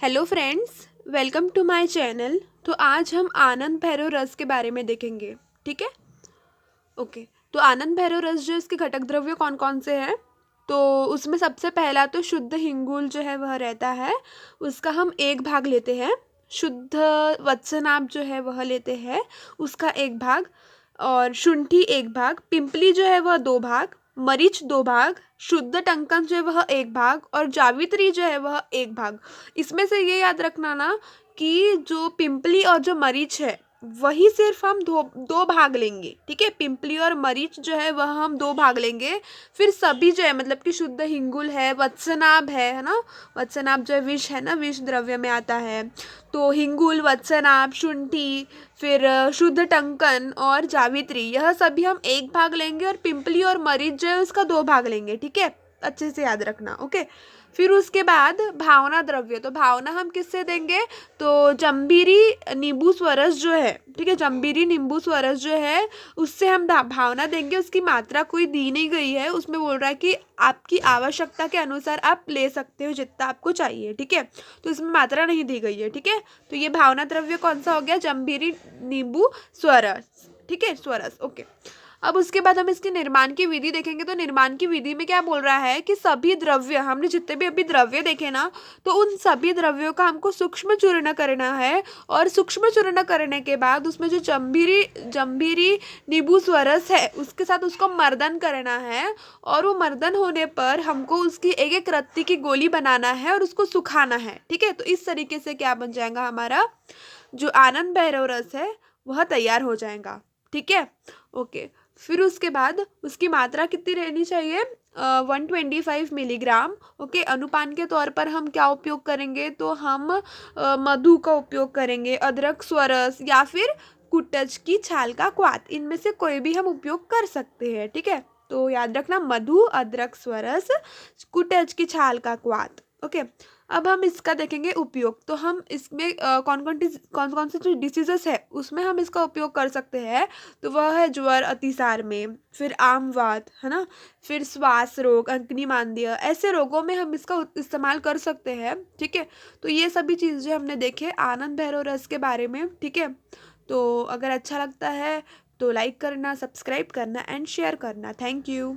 Hello friends, welcome to my channel. तो आज हम आनंद भैरव रस के बारे में देखेंगे। ठीक है, ओके। तो आनंद भैरव रस जो इसके घटक द्रव्य कौन कौन से हैं, तो उसमें सबसे पहला तो शुद्ध हिंगुल जो है वह रहता है, उसका हम 1 भाग लेते हैं। शुद्ध वत्सनाभ जो है वह लेते हैं, उसका 1 भाग। और शुंठी 1 भाग, पिंपली जो है वह 2 भाग, मरीच 2 भाग, शुद्ध टंकन जो है वह 1 भाग और जावित्री जो है वह 1 भाग। इसमें से ये याद रखना ना कि जो पिंपली और जो मरीच है वही सिर्फ हम दो दो भाग लेंगे। ठीक है, पिंपली और मरीच जो है वह हम 2 भाग लेंगे। फिर सभी जो है मतलब कि शुद्ध हिंगुल है, वत्सनाभ है ना। वत्सनाभ जो है विष है ना, विष द्रव्य में आता है। तो हिंगुल, वत्सनाभ, शुंठी, फिर शुद्ध टंकन और जावित्री, यह सभी हम 1 भाग लेंगे और पिंपली और मरीच जो है उसका 2 भाग लेंगे। ठीक है, अच्छे से याद रखना। ओके, फिर उसके बाद भावना द्रव्य, तो भावना हम किससे देंगे, तो जम्बीरी नींबू स्वरस जो है, ठीक है, जम्बीरी नींबू स्वरस जो है उससे हम भावना देंगे। उसकी मात्रा कोई दी नहीं गई है, उसमें बोल रहा है कि आपकी आवश्यकता के अनुसार आप ले सकते हो जितना आपको चाहिए। ठीक है, तो इसमें मात्रा नहीं दी गई है। ठीक है, तो ये भावना द्रव्य कौन सा हो गया, जम्बीरी नींबू स्वरस। ठीक है, स्वरस। ओके, अब उसके बाद हम इसके निर्माण की विधि देखेंगे। तो निर्माण की विधि में क्या बोल रहा है कि सभी द्रव्य, हमने जितने भी अभी द्रव्य देखे ना, तो उन सभी द्रव्यों का हमको सूक्ष्म चूर्ण करना है। और सूक्ष्म चूर्ण करने के बाद उसमें जो जम्बीरी जम्बीरी नींबू स्वरस है उसके साथ उसको मर्दन करना है। और वो मर्दन होने पर हमको उसकी एक एक रत्ती की गोली बनाना है और उसको सुखाना है। ठीक है, तो इस तरीके से क्या बन जाएगा, हमारा जो आनंद भैरव रस है वह तैयार हो जाएगा। ठीक है, ओके। फिर उसके बाद उसकी मात्रा कितनी रहनी चाहिए, 125 मिलीग्राम। ओके, अनुपान के तौर पर हम क्या उपयोग करेंगे, तो हम मधु का उपयोग करेंगे, अदरक स्वरस या फिर कुटज की छाल का क्वाथ, इनमें से कोई भी हम उपयोग कर सकते हैं। ठीक है, तो याद रखना, मधु, अदरक स्वरस, कुटज की छाल का क्वाथ। ओके, अब हम इसका देखेंगे उपयोग। तो हम इसमें कौन कौन से जो डिसीजेस है उसमें हम इसका उपयोग कर सकते हैं। तो वह है ज्वर अतिसार में, फिर आमवात है ना, फिर श्वास रोग, अग्निमांद्य, ऐसे रोगों में हम इसका इस्तेमाल कर सकते हैं। ठीक है, तो ये सभी चीज़ें हमने देखे आनंद भैरव रस के बारे में। ठीक है, तो अगर अच्छा लगता है तो लाइक करना, सब्सक्राइब करना एंड शेयर करना। Thank you.